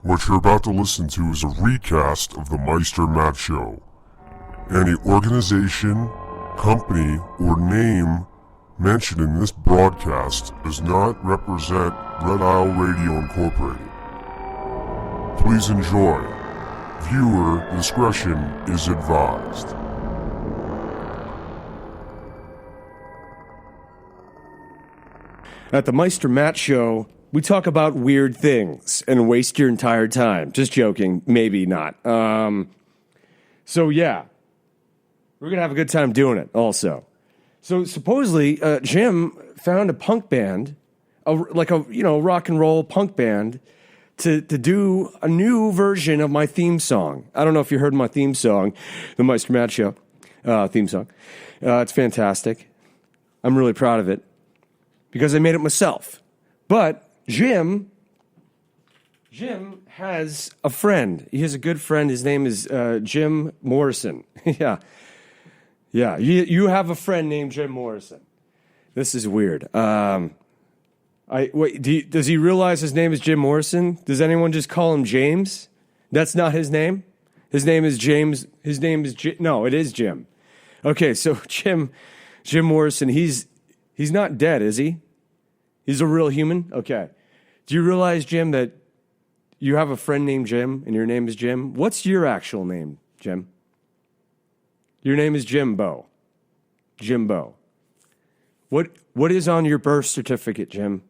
What you're about to listen to is a recast of the Meister Matt Show. Any organization, company, or name mentioned in this broadcast does not represent Red Isle Radio Incorporated. Please enjoy. Viewer discretion is advised. At the Meister Matt Show, we talk about weird things and waste your entire time. Just joking. Maybe not. So, yeah. We're going to have a good time doing it also. So, supposedly, Jim found a punk band, like a rock and roll punk band, to do a new version of my theme song. I don't know if you heard my theme song, the Meister Matt Show theme song. It's fantastic. I'm really proud of it because I made it myself. But Jim has a friend. He has a good friend. His name is Jim Morrison. Yeah. You have a friend named Jim Morrison. This is weird. Does he realize his name is Jim Morrison? Does anyone just call him James? That's not his name. His name is James. His name is no, it is Jim. Okay, so Jim Morrison. He's not dead, is he? He's a real human? Okay. Do you realize, Jim, that you have a friend named Jim and your name is Jim? What's your actual name, Jim? Your name is Jimbo. Jimbo. What is on your birth certificate, Jim?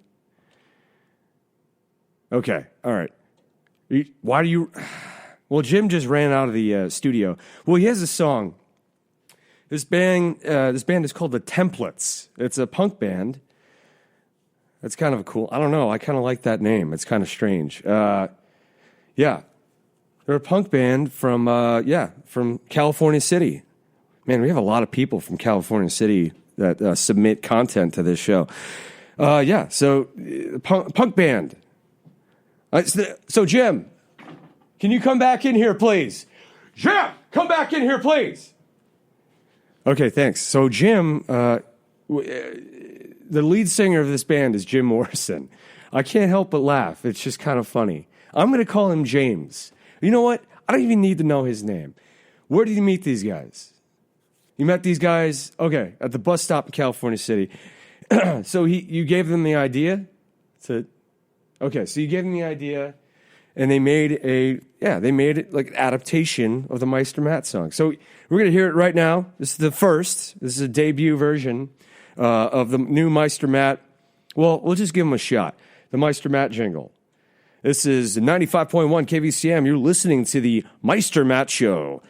Okay, all right. Why do you... Well, Jim just ran out of the studio. Well, he has a song. This band is called The Templates. It's a punk band. That's kind of cool. I don't know. I kind of like that name. It's kind of strange. Yeah. They're a punk band from California City. Man, we have a lot of people from California City that submit content to this show. So punk band. So Jim, can you come back in here, please? Jim, come back in here, please. Okay, thanks. So Jim, the lead singer of this band is Jim Morrison. I can't help but laugh. It's just kind of funny. I'm going to call him James. You know what? I don't even need to know his name. Where did you meet these guys? You met these guys, okay, at the bus stop in California City. So you gave them the idea? So you gave them the idea, and they made it like an adaptation of the Meister Matt song. So we're going to hear it right now. This is a debut version of the new Meister Matt. Well, we'll just give him a shot. The Meister Matt jingle. This is 95.1 KVCM. You're listening to the Meister Matt Show.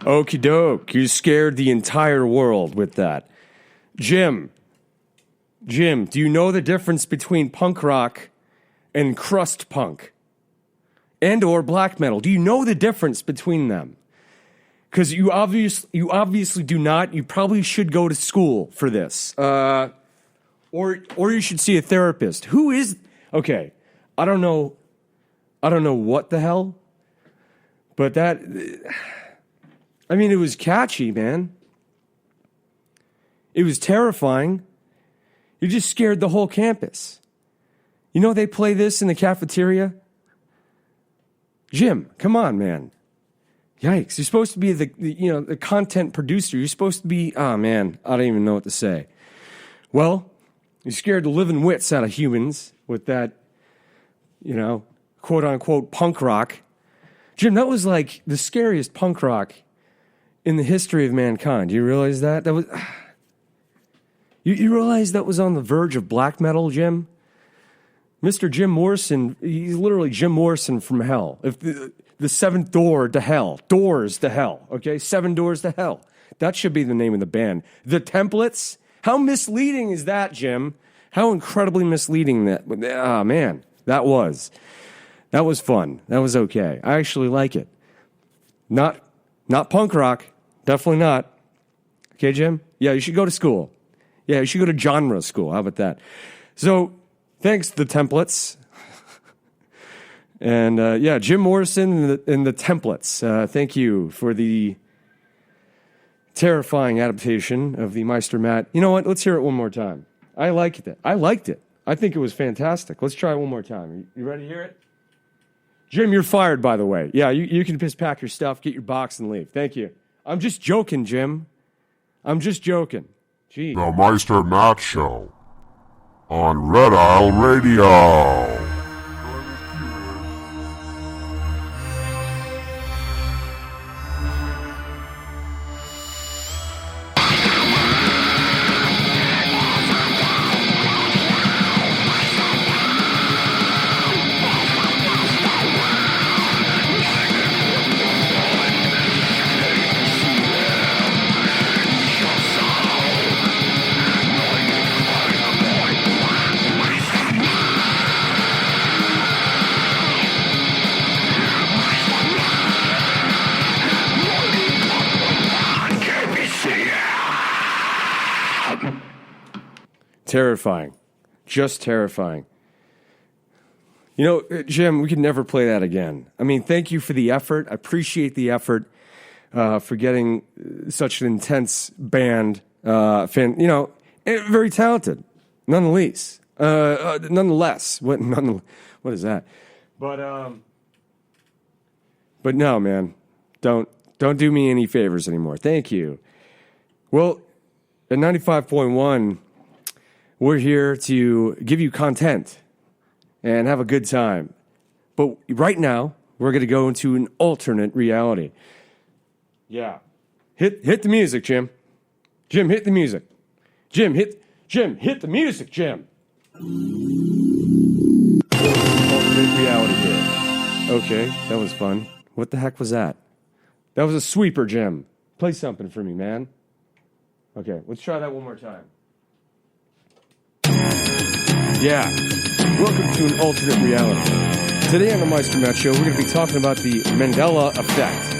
Okie doke. You scared the entire world with that. Jim, do you know the difference between punk rock and crust punk? And or black metal? Do you know the difference between them? Because you obviously do not. You probably should go to school for this. Or you should see a therapist. Who is... Okay, I don't know what the hell, but that... I mean, it was catchy, man. It was terrifying. You just scared the whole campus. You know they play this in the cafeteria? Jim, come on, man. Yikes. You're supposed to be the content producer. You're supposed to be, man, I don't even know what to say. Well, you scared the living wits out of humans with that, quote-unquote punk rock. Jim, that was like the scariest punk rock in the history of mankind. Do you realize that? That was... You realize that was on the verge of black metal, Jim? Mr. Jim Morrison, he's literally Jim Morrison from hell. If the seventh door to hell. Doors to hell, okay? 7 doors to hell. That should be the name of the band. The Templates? How misleading is that, Jim? How incredibly misleading that... Oh, man. That was fun. That was okay. I actually like it. Not punk rock. Definitely not. Okay, Jim? Yeah, you should go to school. Yeah, you should go to genre school. How about that? So, thanks, the templates. And, Jim Morrison and the templates. Thank you for the terrifying adaptation of the Meister Matt. You know what? Let's hear it one more time. I liked it. I think it was fantastic. Let's try it one more time. You ready to hear it? Jim, you're fired, by the way. Yeah, you can just pack your stuff, get your box, and leave. Thank you. I'm just joking, Jim. I'm just joking. Gee. The Meister Matt Show on Red Isle Radio. Terrifying. Just terrifying. You know, Jim, we could never play that again. I mean, thank you for the effort. I appreciate the effort for getting such an intense band. Very talented, nonetheless. What is that? But no, man. Don't do me any favors anymore. Thank you. Well, at 95.1, we're here to give you content and have a good time. But right now, we're going to go into an alternate reality. Yeah. Hit the music, Jim. Jim, hit the music. Jim, hit the music, Jim. Alternate reality here. Okay, that was fun. What the heck was that? That was a sweeper, Jim. Play something for me, man. Okay, let's try that one more time. Yeah. Welcome to an alternate reality. Today on the Meister Matt Show, we're going to be talking about the Mandela effect.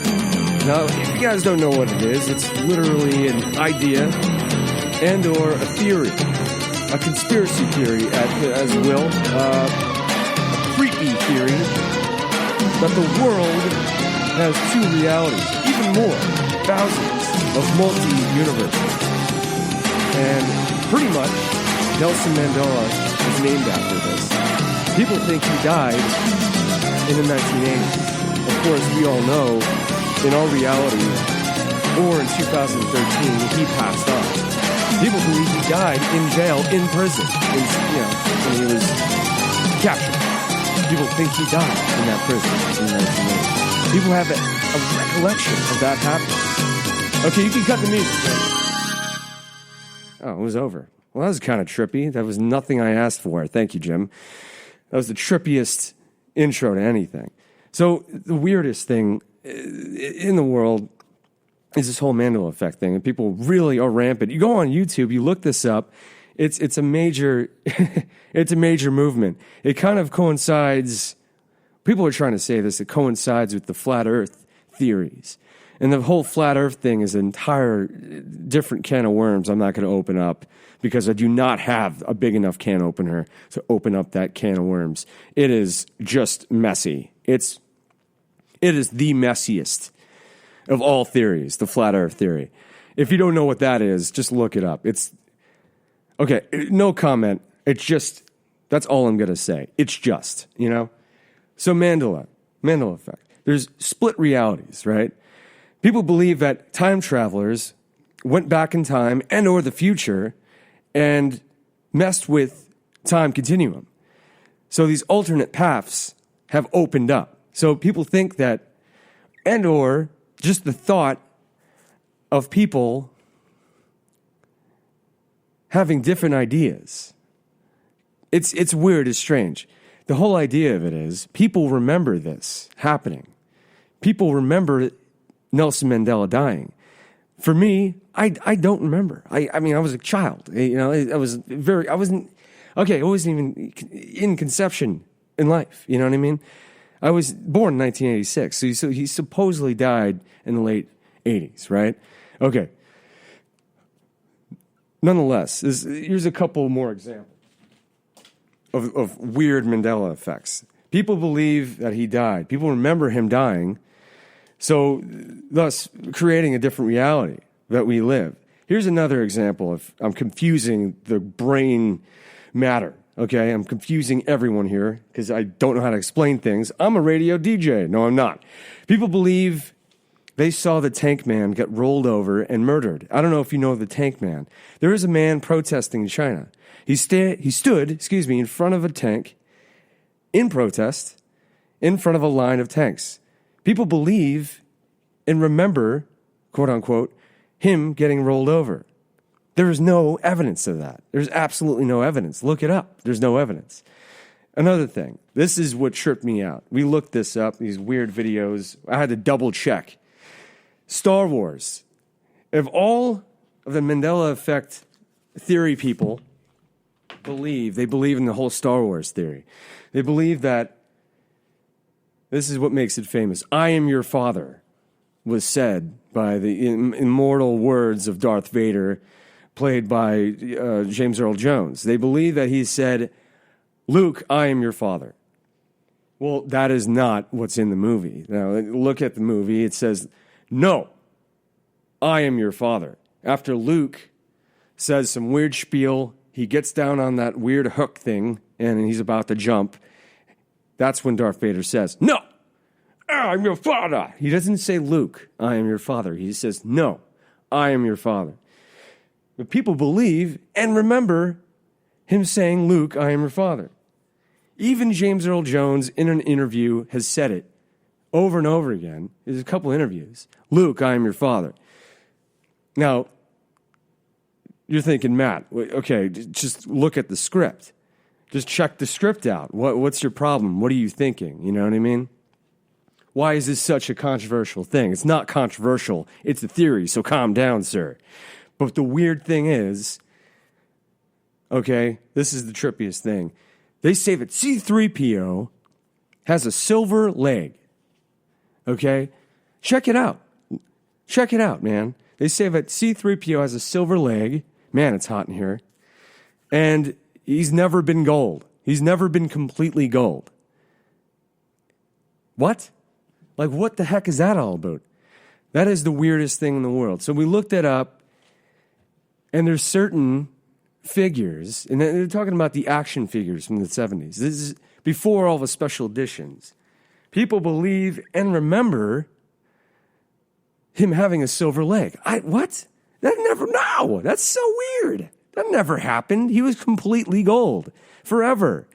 Now, if you guys don't know what it is, it's literally an idea and or a theory. A conspiracy theory, as will. A creepy theory that the world has two realities, even more, thousands of multi-universes. And pretty much, Nelson Mandela is named after this. People think he died in the 1980s. Of course, we all know, in our reality, or in 2013, he passed on. People believe he died in jail, in prison, when he was captured. People think he died in that prison in the 1980s. People have a recollection of that happening. Okay, you can cut the music. Oh, it was over. Well, that was kind of trippy. That was nothing I asked for. Thank you, Jim. That was the trippiest intro to anything. So the weirdest thing in the world is this whole Mandela effect thing, and people really are rampant. You go on YouTube, you look this up. It's a major it's a major movement. It kind of coincides. People are trying to say this. It coincides with the flat Earth theories. And the whole flat Earth thing is an entire different can of worms I'm not going to open up because I do not have a big enough can opener to open up that can of worms. It is just messy. It is the messiest of all theories, the flat Earth theory. If you don't know what that is, just look it up. It's okay, no comment. It's just, that's all I'm going to say. It's just, So Mandela effect. There's split realities, right? People believe that time travelers went back in time and or the future and messed with time continuum. So these alternate paths have opened up. So people think that, and or just the thought of people having different ideas. It's weird, it's strange. The whole idea of it is people remember this happening. People remember Nelson Mandela dying. For me, I don't remember. I mean, I was a child. I wasn't even in conception in life. You know what I mean? I was born in 1986, so he supposedly died in the late 80s, right? Okay. Nonetheless, here's a couple more examples of weird Mandela effects. People believe that he died. People remember him dying, so thus creating a different reality that we live. Here's another example of I'm confusing the brain matter. Okay, I'm confusing everyone here because I don't know how to explain things. I'm a radio DJ. No, I'm not. People believe they saw the Tank Man get rolled over and murdered. I don't know if you know the Tank Man. There is a man protesting in China. He stood, in front of a tank in protest, in front of a line of tanks. People believe and remember, quote unquote, him getting rolled over. There is no evidence of that. There's absolutely no evidence. Look it up. There's no evidence. Another thing, this is what tripped me out. We looked this up, these weird videos. I had to double check. Star Wars. If all of the Mandela effect theory people they believe in the whole Star Wars theory. They believe that this is what makes it famous. I am your father was said by the immortal words of Darth Vader, played by James Earl Jones. They believe that he said, Luke, I am your father. Well, that is not what's in the movie. Now, look at the movie. It says, no, I am your father. After Luke says some weird spiel, he gets down on that weird hook thing, and he's about to jump. That's when Darth Vader says, no, I'm your father. He doesn't say, Luke, I am your father. He says, no, I am your father. But people believe and remember him saying, Luke, I am your father. Even James Earl Jones in an interview has said it over and over again. There's a couple interviews. Luke, I am your father. Now, you're thinking, Matt, okay, just look at the script. Just check the script out. What's your problem? What are you thinking? You know what I mean? Why is this such a controversial thing? It's not controversial. It's a theory, so calm down, sir. But the weird thing is, okay, this is the trippiest thing. They say that C-3PO has a silver leg. Okay? Check it out. Check it out, man. They say that C-3PO has a silver leg. Man, it's hot in here. And he's never been gold. He's never been completely gold. What? Like, what the heck is that all about? That is the weirdest thing in the world. So we looked it up, and there's certain figures, and they're talking about the action figures from the 70s. This is before all the special editions. People believe and remember him having a silver leg. What? No, that's so weird. That never happened. He was completely gold forever.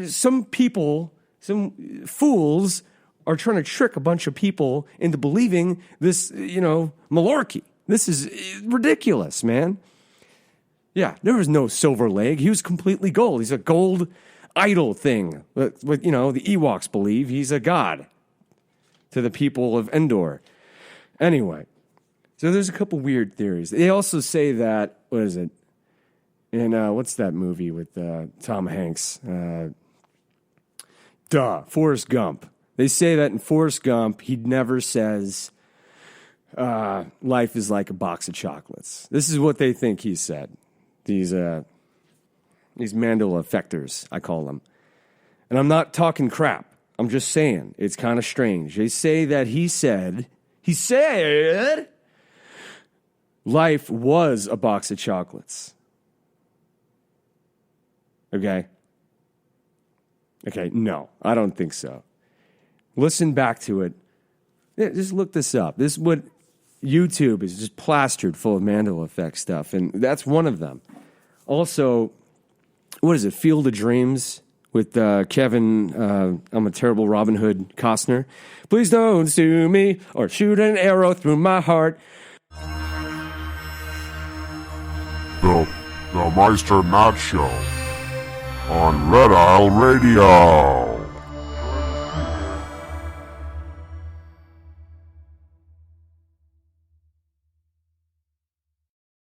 Some people, some fools are trying to trick a bunch of people into believing this, malarkey. This is ridiculous, man. Yeah, there was no silver leg. He was completely gold. He's a gold idol thing. The Ewoks believe he's a god to the people of Endor. Anyway, so there's a couple weird theories. They also say that, what is it? In, what's that movie with Tom Hanks? Forrest Gump. They say that in Forrest Gump, he never says, life is like a box of chocolates. This is what they think he said. These Mandela effectors, I call them. And I'm not talking crap. I'm just saying, it's kind of strange. They say that he said, life was a box of chocolates. Okay? Okay, no, I don't think so. Listen back to it. Yeah, just look this up. This is what YouTube is just plastered full of Mandela effect stuff, and that's one of them. Also, what is it, Field of Dreams with Kevin, I'm a terrible Robin Hood Costner. Please don't sue me or shoot an arrow through my heart. The Meister Matt Show on Red Isle Radio.